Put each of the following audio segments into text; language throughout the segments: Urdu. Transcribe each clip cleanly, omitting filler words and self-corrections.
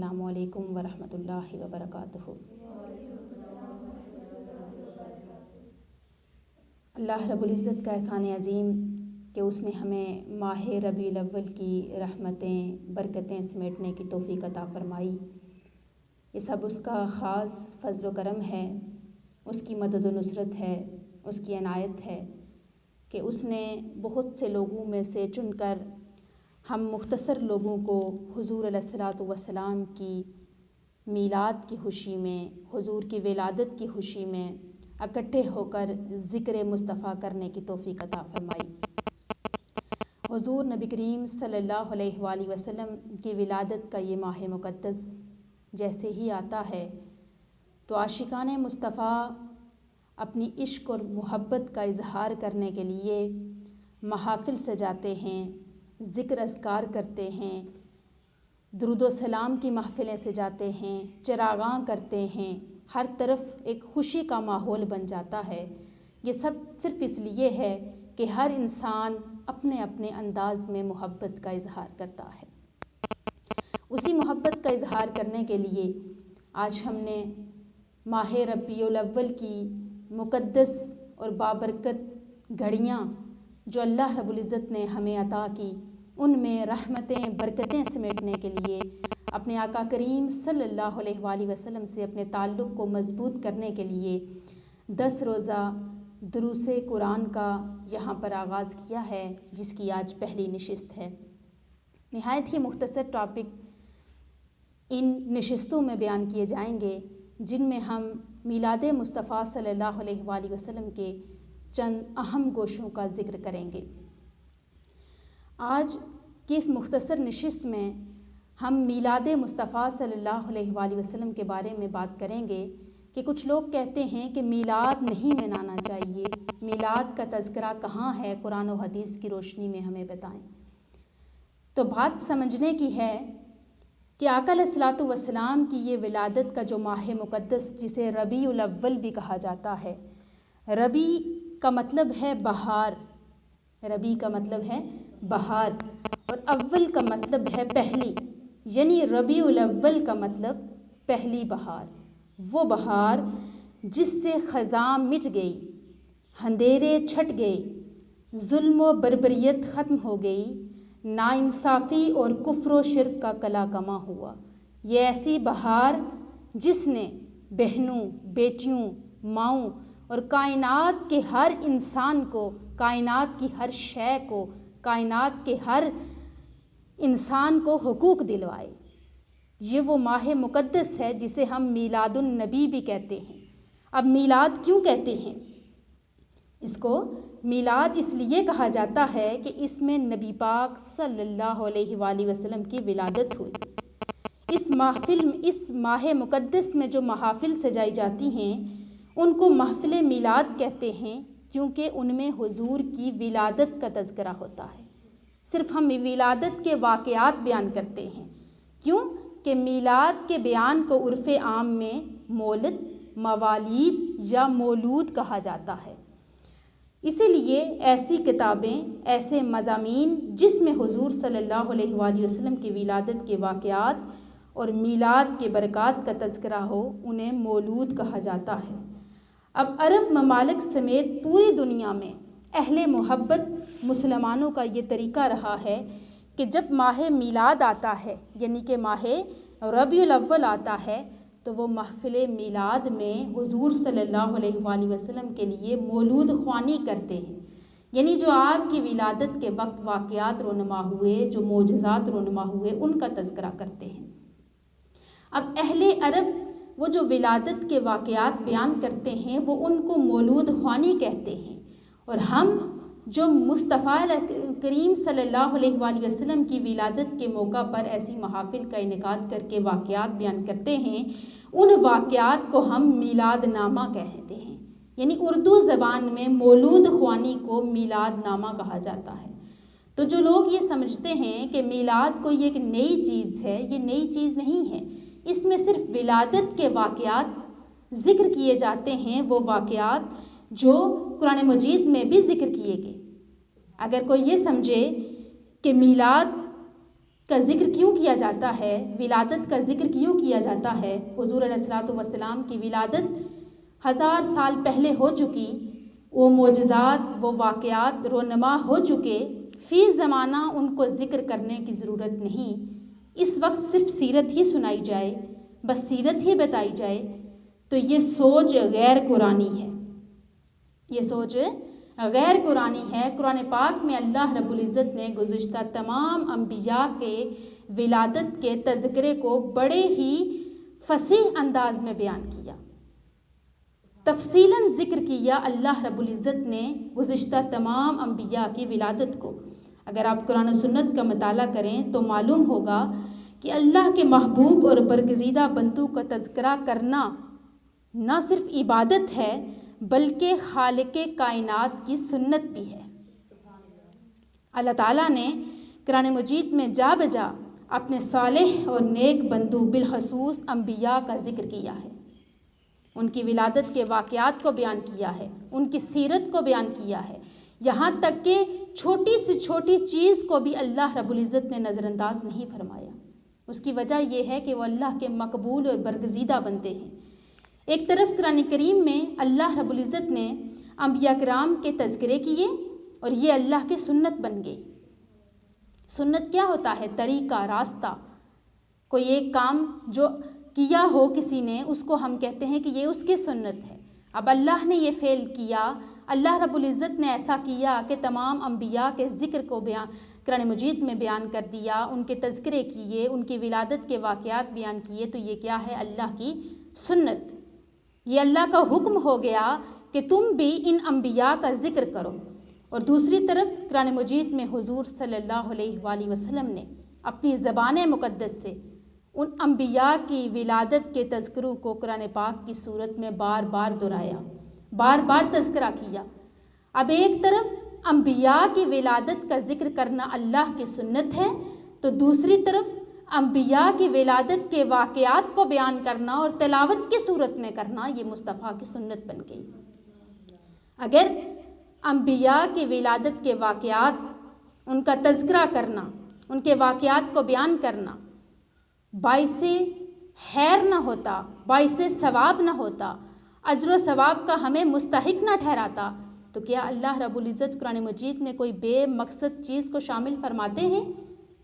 السلام علیکم ورحمۃ اللہ وبرکاتہ۔ اللہ رب العزت کا احسان عظیم کہ اس نے ہمیں ماہ ربیع الاول کی رحمتیں برکتیں سمیٹنے کی توفیق عطا فرمائی۔ یہ سب اس کا خاص فضل و کرم ہے، اس کی مدد و نصرت ہے، اس کی عنایت ہے کہ اس نے بہت سے لوگوں میں سے چن کر ہم مختصر لوگوں کو حضور علیہ الصلاۃ والسلام کی میلاد کی خوشی میں، حضور کی ولادت کی خوشی میں اکٹھے ہو کر ذکر مصطفیٰ کرنے کی توفیق عطا فرمائی۔ حضور نبی کریم صلی اللہ علیہ وآلہ وسلم کی ولادت کا یہ ماہ مقدس جیسے ہی آتا ہے تو عاشقان مصطفیٰ اپنی عشق اور محبت کا اظہار کرنے کے لیے محافل سجاتے ہیں، ذکر اذکار کرتے ہیں، درود و سلام کی محفلیں سجاتے ہیں، چراغاں کرتے ہیں، ہر طرف ایک خوشی کا ماحول بن جاتا ہے۔ یہ سب صرف اس لیے ہے کہ ہر انسان اپنے اپنے انداز میں محبت کا اظہار کرتا ہے۔ اسی محبت کا اظہار کرنے کے لیے آج ہم نے ماہ ربیع الاول کی مقدس اور بابرکت گھڑیاں جو اللہ رب العزت نے ہمیں عطا کی، ان میں رحمتیں برکتیں سمیٹنے کے لیے اپنے آقا کریم صلی اللہ علیہ وآلہ وسلم سے اپنے تعلق کو مضبوط کرنے کے لیے 10 روزہ دروس قرآن کا یہاں پر آغاز کیا ہے، جس کی آج پہلی نشست ہے۔ نہایت ہی مختصر ٹاپک ان نشستوں میں بیان کیے جائیں گے، جن میں ہم میلاد مصطفیٰ صلی اللہ علیہ وآلہ وسلم کے چند اہم گوشوں کا ذکر کریں گے۔ آج کی اس مختصر نشست میں ہم میلاد مصطفیٰ صلی اللہ علیہ وآلہ وسلم کے بارے میں بات کریں گے کہ کچھ لوگ کہتے ہیں کہ میلاد نہیں منانا چاہیے، میلاد کا تذکرہ کہاں ہے، قرآن و حدیث کی روشنی میں ہمیں بتائیں۔ تو بات سمجھنے کی ہے کہ آقا علیہ الصلاۃ والسلام کی یہ ولادت کا جو ماہ مقدس جسے ربیع الاول بھی کہا جاتا ہے، ربیع کا مطلب ہے بہار، ربیع کا مطلب ہے بہار اور اول کا مطلب ہے پہلی، یعنی ربیع الاول کا مطلب پہلی بہار، وہ بہار جس سے خزاں مٹ گئی، اندھیرے چھٹ گئے، ظلم و بربریت ختم ہو گئی، ناانصافی اور کفر و شرک کا کلا کما ہوا۔ یہ ایسی بہار جس نے بہنوں، بیٹیوں، ماؤں اور کائنات کے ہر انسان کو، کائنات کی ہر شے کو، کائنات کے ہر انسان کو حقوق دلوائے۔ یہ وہ ماہ مقدس ہے جسے ہم میلاد النبی بھی کہتے ہیں۔ اب میلاد کیوں کہتے ہیں؟ اس کو میلاد اس لیے کہا جاتا ہے کہ اس میں نبی پاک صلی اللہ علیہ وآلہ وسلم کی ولادت ہوئی۔ اس ماہ مقدس میں جو محافل سجائی جاتی ہیں ان کو محفل میلاد کہتے ہیں، کیونکہ ان میں حضور کی ولادت کا تذکرہ ہوتا ہے۔ صرف ہم ولادت کے واقعات بیان کرتے ہیں، کیوں کہ میلاد کے بیان کو عرف عام میں مولد، موالید یا مولود کہا جاتا ہے۔ اسی لیے ایسی کتابیں، ایسے مضامین جس میں حضور صلی اللہ علیہ وآلہ وسلم کی ولادت کے واقعات اور میلاد کے برکات کا تذکرہ ہو، انہیں مولود کہا جاتا ہے۔ اب عرب ممالک سمیت پوری دنیا میں اہل محبت مسلمانوں کا یہ طریقہ رہا ہے کہ جب ماہ میلاد آتا ہے، یعنی کہ ماہ ربیع الاول آتا ہے، تو وہ محفل میلاد میں حضور صلی اللہ علیہ وآلہ وسلم کے لیے مولود خوانی کرتے ہیں، یعنی جو آپ کی ولادت کے وقت واقعات رونما ہوئے، جو معجزات رونما ہوئے، ان کا تذکرہ کرتے ہیں۔ اب اہل عرب وہ جو ولادت کے واقعات بیان کرتے ہیں وہ ان کو مولود خوانی کہتے ہیں، اور ہم جو مصطفیٰ کریم صلی اللہ علیہ وآلہ وسلم کی ولادت کے موقع پر ایسی محافل کا انعقاد کر کے واقعات بیان کرتے ہیں، ان واقعات کو ہم میلاد نامہ کہتے ہیں، یعنی اردو زبان میں مولود خوانی کو میلاد نامہ کہا جاتا ہے۔ تو جو لوگ یہ سمجھتے ہیں کہ میلاد کوئی ایک نئی چیز ہے، یہ نئی چیز نہیں ہے، اس میں صرف ولادت کے واقعات ذکر کیے جاتے ہیں، وہ واقعات جو قرآن مجید میں بھی ذکر کیے گئے۔ اگر کوئی یہ سمجھے کہ میلاد کا ذکر کیوں کیا جاتا ہے، ولادت کا ذکر کیوں کیا جاتا ہے؟ حضور علیہ الصلوۃ والسلام کی ولادت 1000 سال پہلے ہو چکی، وہ معجزات، وہ واقعات رونما ہو چکے، فی زمانہ ان کو ذکر کرنے کی ضرورت نہیں۔ اس وقت صرف سیرت ہی سنائی جائے، بس سیرت ہی بتائی جائے، تو یہ سوچ غیر قرآنی ہے، یہ سوچ غیر قرآنی ہے۔ قرآن پاک میں اللہ رب العزت نے گزشتہ تمام انبیاء کے ولادت کے تذکرے کو بڑے ہی فصیح انداز میں بیان کیا، تفصیلاً ذکر کیا اللہ رب العزت نے گزشتہ تمام انبیاء کی ولادت کو۔ اگر آپ قرآن و سنت کا مطالعہ کریں تو معلوم ہوگا کہ اللہ کے محبوب اور برگزیدہ بندوں کا تذکرہ کرنا نہ صرف عبادت ہے بلکہ خالق کائنات کی سنت بھی ہے۔ اللہ تعالیٰ نے قرآن مجید میں جا بجا اپنے صالح اور نیک بندو بالخصوص انبیاء کا ذکر کیا ہے، ان کی ولادت کے واقعات کو بیان کیا ہے، ان کی سیرت کو بیان کیا ہے، یہاں تک کہ چھوٹی سے چھوٹی چیز کو بھی اللہ رب العزت نے نظر انداز نہیں فرمایا۔ اس کی وجہ یہ ہے کہ وہ اللہ کے مقبول اور برگزیدہ بندے ہیں۔ ایک طرف قرآن کریم میں اللہ رب العزت نے انبیاء کرام کے تذکرے کیے اور یہ اللہ کی سنت بن گئی۔ سنت کیا ہوتا ہے؟ طریقہ، راستہ۔ کوئی ایک کام جو کیا ہو کسی نے، اس کو ہم کہتے ہیں کہ یہ اس کی سنت ہے۔ اب اللہ نے یہ فعل کیا، اللہ رب العزت نے ایسا کیا کہ تمام انبیاء کے ذکر کو قرآن مجید میں بیان کر دیا، ان کے تذکرے کیے، ان کی ولادت کے واقعات بیان کیے، تو یہ کیا ہے؟ اللہ کی سنت۔ یہ اللہ کا حکم ہو گیا کہ تم بھی ان انبیاء کا ذکر کرو۔ اور دوسری طرف قرآن مجید میں حضور صلی اللہ علیہ وآلہ وسلم نے اپنی زبان مقدس سے ان انبیاء کی ولادت کے تذکروں کو قرآن پاک کی صورت میں بار بار دہرایا، بار بار تذکرہ کیا۔ اب ایک طرف انبیاء کی ولادت کا ذکر کرنا اللہ کی سنت ہے، تو دوسری طرف انبیاء کی ولادت کے واقعات کو بیان کرنا اور تلاوت کی صورت میں کرنا یہ مصطفیٰ کی سنت بن گئی۔ اگر انبیاء کی ولادت کے واقعات، ان کا تذکرہ کرنا، ان کے واقعات کو بیان کرنا باعث خیر نہ ہوتا، باعث ثواب نہ ہوتا، اجر و ثواب کا ہمیں مستحق نہ ٹھہراتا، تو کیا اللہ رب العزت قرآن مجید میں کوئی بے مقصد چیز کو شامل فرماتے ہیں؟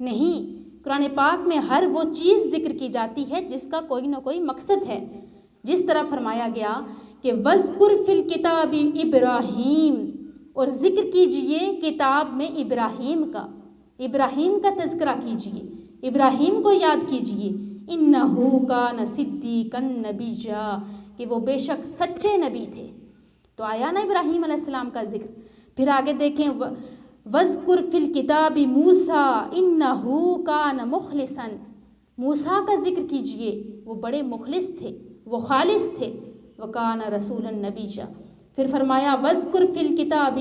نہیں، قرآن پاک میں ہر وہ چیز ذکر کی جاتی ہے جس کا کوئی نہ کوئی مقصد ہے۔ جس طرح فرمایا گیا کہ وَاذْكُرْ فِي الْكِتَابِ ابراہیم، اور ذکر کیجئے کتاب میں ابراہیم کا تذکرہ کیجئے، ابراہیم کو یاد کیجئے، اِنَّهُ كَانَ صِدِّيقًا نَبِيًّا، کہ وہ بے شک سچے نبی تھے۔ تو آیا نا ابراہیم علیہ السلام کا ذکر۔ پھر آگے دیکھیں وَاذْكُرْ فِي الْكِتَابِ مُوسَىٰ إِنَّهُ كَانَ مُخْلِصًا، موسیٰ کا ذکر کیجئے، وہ بڑے مخلص تھے، وہ خالص تھے، وَكَانَ رَسُولًا نَبِيًّا۔ پھر فرمایا وَاذْكُرْ فِي الْكِتَابِ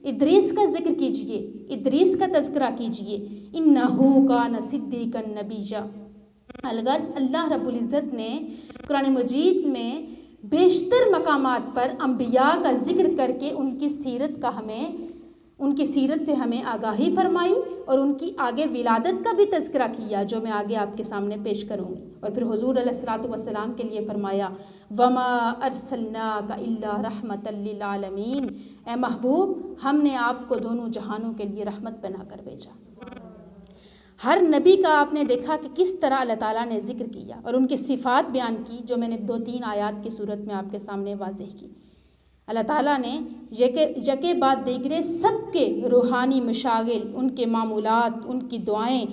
ادریس کا ذکر کیجئے، ادریس کا تذکرہ کیجئے، إِنَّهُ كَانَ صِدِّيقًا نَبِيًّا۔ الغرض اللہ رب العزت نے قرآن مجید میں بیشتر مقامات پر انبیاء کا ذکر کر کے ان کی سیرت سے ہمیں آگاہی فرمائی اور ان کی آگے ولادت کا بھی تذکرہ کیا، جو میں آگے آپ کے سامنے پیش کروں گی۔ اور پھر حضور علیہ الصلوۃ والسلام کے لیے فرمایا وَمَا أَرْسَلْنَاكَ إِلَّا رَحْمَةً لِّلْعَالَمِينَ، اے محبوب ہم نے آپ کو دونوں جہانوں کے لیے رحمت بنا کر بھیجا۔ ہر نبی کا آپ نے دیکھا کہ کس طرح اللہ تعالیٰ نے ذکر کیا اور ان کی صفات بیان کی، جو میں نے 2-3 آیات کی صورت میں آپ کے سامنے واضح کی۔ اللہ تعالیٰ نے یکے بعد دیگرے سب کے روحانی مشاغل، ان کے معمولات، ان کی دعائیں،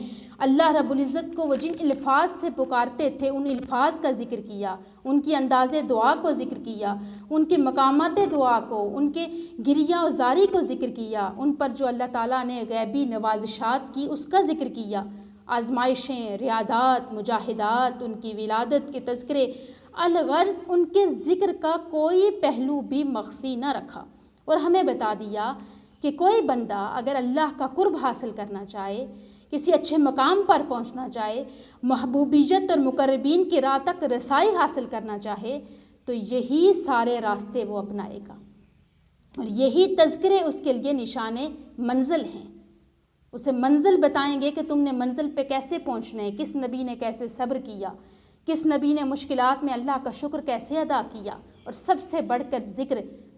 اللہ رب العزت کو وہ جن الفاظ سے پکارتے تھے ان الفاظ کا ذکر کیا، ان کی انداز دعا کو ذکر کیا، ان کے مقامات دعا کو، ان کے گریہ و زاری کو ذکر کیا، ان پر جو اللہ تعالیٰ نے غیبی نوازشات کی اس کا ذکر کیا، آزمائشیں، ریاضات، مجاہدات، ان کی ولادت کے تذکرے، الغرض ان کے ذکر کا کوئی پہلو بھی مخفی نہ رکھا، اور ہمیں بتا دیا کہ کوئی بندہ اگر اللہ کا قرب حاصل کرنا چاہے، کسی اچھے مقام پر پہنچنا چاہے، محبوبیت اور مقربین کی راہ تک رسائی حاصل کرنا چاہے، تو یہی سارے راستے وہ اپنائے گا، اور یہی تذکرے اس کے لیے نشان منزل ہیں، اسے منزل بتائیں گے کہ تم نے منزل پہ کیسے پہنچنا ہے، کس نبی نے کیسے صبر کیا، کس نبی نے مشکلات میں اللہ کا شکر کیسے ادا کیا، اور سب سے بڑھ کر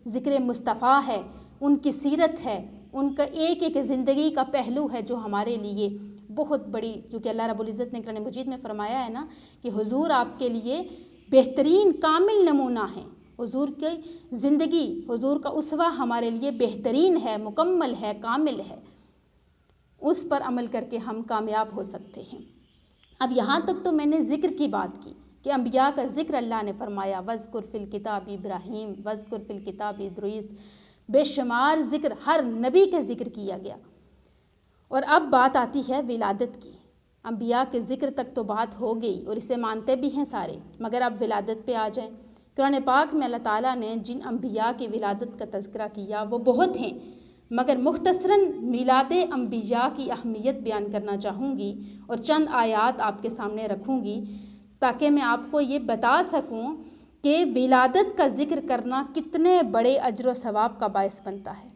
ذکر مصطفیٰ ہے، ان کی سیرت ہے، ان کا ایک ایک زندگی کا پہلو ہے جو ہمارے لیے بہت بڑی، کیونکہ اللہ رب العزت نے قرآن مجید میں فرمایا ہے نا کہ حضور آپ کے لیے بہترین کامل نمونہ ہے، حضور کی زندگی، حضور کا اسوہ ہمارے لیے بہترین ہے، مکمل ہے، کامل ہے، اس پر عمل کر کے ہم کامیاب ہو سکتے ہیں۔ اب یہاں تک تو میں نے ذکر کی بات کی کہ انبیاء کا ذکر اللہ نے فرمایا، وَاذْكُرْ فِي الْكِتَابِ ابراہیم، وَاذْكُرْ فِي الْكِتَابِ ادریس، بے شمار ذکر ہر نبی کا ذکر کیا گیا۔ اور اب بات آتی ہے ولادت کی۔ انبیاء کے ذکر تک تو بات ہو گئی اور اسے مانتے بھی ہیں سارے، مگر اب ولادت پہ آ جائیں۔ قرآن پاک میں اللہ تعالیٰ نے جن انبیاء کی ولادت کا تذکرہ کیا وہ بہت ہیں، مگر مختصراً میلاد انبیاء کی اہمیت بیان کرنا چاہوں گی اور چند آیات آپ کے سامنے رکھوں گی تاکہ میں آپ کو یہ بتا سکوں کہ ولادت کا ذکر کرنا کتنے بڑے اجر و ثواب کا باعث بنتا ہے۔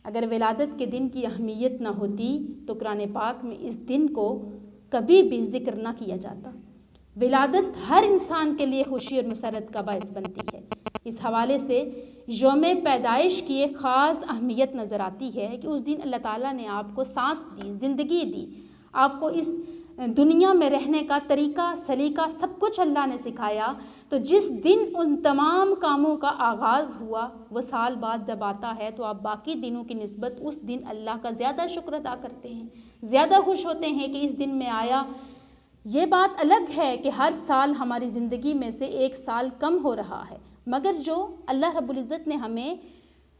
اگر ولادت کے دن کی اہمیت نہ ہوتی تو قرآن پاک میں اس دن کو کبھی بھی ذکر نہ کیا جاتا۔ ولادت ہر انسان کے لیے خوشی اور مسرت کا باعث بنتی ہے۔ اس حوالے سے یوم پیدائش کی ایک خاص اہمیت نظر آتی ہے کہ اس دن اللہ تعالیٰ نے آپ کو سانس دی، زندگی دی، آپ کو اس دنیا میں رہنے کا طریقہ سلیقہ سب کچھ اللہ نے سکھایا۔ تو جس دن ان تمام کاموں کا آغاز ہوا وہ سال بعد جب آتا ہے تو آپ باقی دنوں کی نسبت اس دن اللہ کا زیادہ شکر ادا کرتے ہیں، زیادہ خوش ہوتے ہیں کہ اس دن میں آیا۔ یہ بات الگ ہے کہ ہر سال ہماری زندگی میں سے ایک سال کم ہو رہا ہے، مگر جو اللہ رب العزت نے ہمیں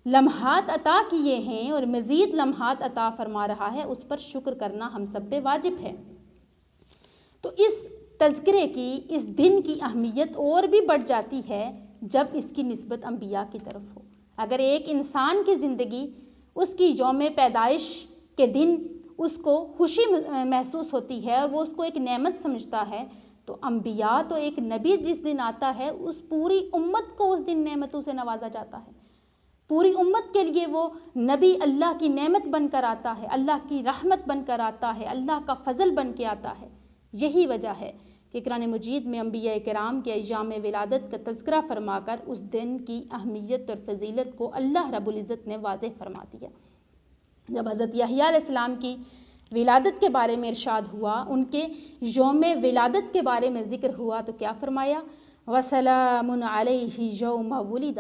لمحات عطا کیے ہیں اور مزید لمحات عطا فرما رہا ہے اس پر شکر کرنا ہم سب پہ واجب ہے۔ تو اس تذکرے کی، اس دن کی اہمیت اور بھی بڑھ جاتی ہے جب اس کی نسبت انبیاء کی طرف ہو۔ اگر ایک انسان کی زندگی اس کی یوم پیدائش کے دن اس کو خوشی محسوس ہوتی ہے اور وہ اس کو ایک نعمت سمجھتا ہے، تو انبیاء تو ایک نبی جس دن آتا ہے اس پوری امت کو اس دن نعمتوں سے نوازا جاتا ہے۔ پوری امت کے لیے وہ نبی اللہ کی نعمت بن کر آتا ہے، اللہ کی رحمت بن کر آتا ہے، اللہ کا فضل بن کے آتا ہے۔ یہی وجہ ہے کہ قرآن مجید میں انبیاء کرام کے ایام ولادت کا تذکرہ فرما کر اس دن کی اہمیت اور فضیلت کو اللہ رب العزت نے واضح فرما دیا۔ جب حضرت یحییٰ علیہ السلام کی ولادت کے بارے میں ارشاد ہوا، ان کے یوم ولادت کے بارے میں ذکر ہوا تو کیا فرمایا؟ وَسَلَامٌ عَلَيْهِ يَوْمَ وُلِدَ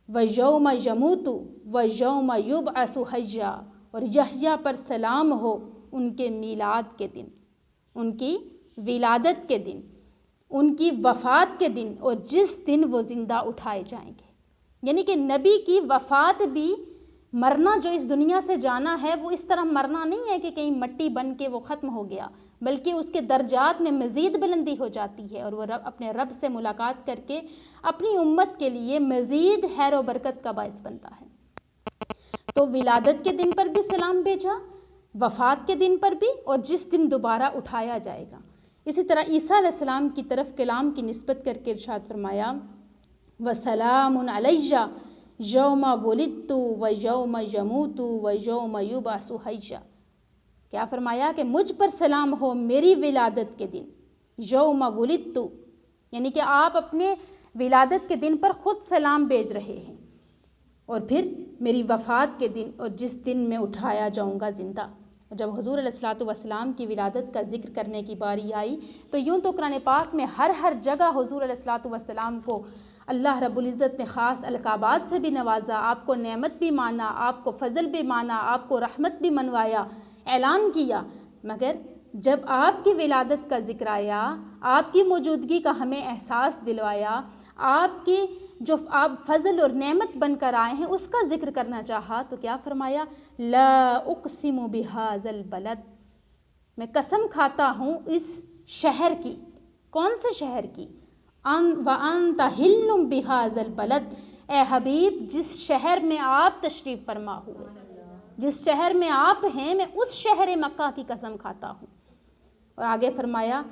وَيَوْمَ يَمُوتُ وَيَوْمَ يُبْعَثُ حَيًّا، اور یحییٰ پر سلام ہو ان کے میلاد کے دن، ان کی ولادت کے دن، ان کی وفات کے دن، اور جس دن وہ زندہ اٹھائے جائیں گے۔ یعنی کہ نبی کی وفات بھی، مرنا جو اس دنیا سے جانا ہے وہ اس طرح مرنا نہیں ہے کہ کہیں مٹی بن کے وہ ختم ہو گیا، بلکہ اس کے درجات میں مزید بلندی ہو جاتی ہے اور وہ اپنے رب سے ملاقات کر کے اپنی امت کے لیے مزید خیر و برکت کا باعث بنتا ہے۔ تو ولادت کے دن پر بھی سلام بھیجا، وفات کے دن پر بھی، اور جس دن دوبارہ اٹھایا جائے گا۔ اسی طرح عیسیٰ علیہ السلام کی طرف کلام کی نسبت کر کے ارشاد فرمایا، وَسَلَامٌ عَلَيَّ یوم ولدت وَیوم یموت وَیوم یبعث حیّا۔ کیا فرمایا کہ مجھ پر سلام ہو میری ولادت کے دن، یوم ولدت، یعنی کہ آپ اپنے ولادت کے دن پر خود سلام بھیج رہے ہیں، اور پھر میری وفات کے دن اور جس دن میں اٹھایا جاؤں گا زندہ۔ جب حضور علیہ الصلوۃ والسلام کی ولادت کا ذکر کرنے کی باری آئی تو یوں تو قرآن پاک میں ہر جگہ حضور علیہ الصلوۃ والسلام کو اللہ رب العزت نے خاص القابات سے بھی نوازا، آپ کو نعمت بھی مانا، آپ کو فضل بھی مانا، آپ کو رحمت بھی منوایا، اعلان کیا، مگر جب آپ کی ولادت کا ذکر آیا، آپ کی موجودگی کا ہمیں احساس دلوایا، آپ کی جو آپ فضل اور نعمت بن کر آئے ہیں اس کا ذکر کرنا چاہا تو کیا فرمایا؟ لا اقسم بہذا البلد، میں قسم کھاتا ہوں اس شہر کی۔ کون سے شہر کی؟ وَأَنْتَ حِلٌّ بِهَذَا الْبَلَدِ، اے حبیب جس شہر میں آپ تشریف فرما ہوئے، جس شہر میں آپ ہیں، میں اس شہر مکہ کی قسم کھاتا ہوں۔ اور آگے فرمایا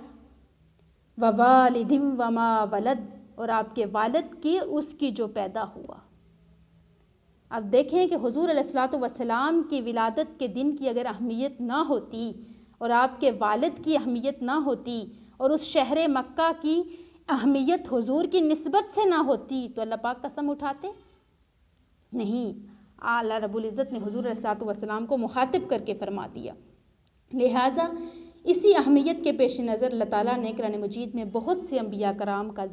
وَوَالِدٍ وَمَا وَلَدَ، اور آپ کے والد کی، اس کی جو پیدا ہوا۔ اب دیکھیں کہ حضور علیہ الصلاۃ والسلام کی ولادت کے دن کی اگر اہمیت نہ ہوتی اور آپ کے والد کی اہمیت نہ ہوتی اور اس شہر مکہ کی اہمیت حضور کی نسبت سے نہ ہوتی تو اللہ پاک قسم اٹھاتے؟ نہیں، اللہ رب العزت نے حضور علیہ الصلاۃ والسلام کو مخاطب کر کے فرما دیا۔ لہٰذا اسی اہمیت کے پیش نظر اللہ تعالیٰ نے قرآن مجید میں بہت سے انبیاء کرام کا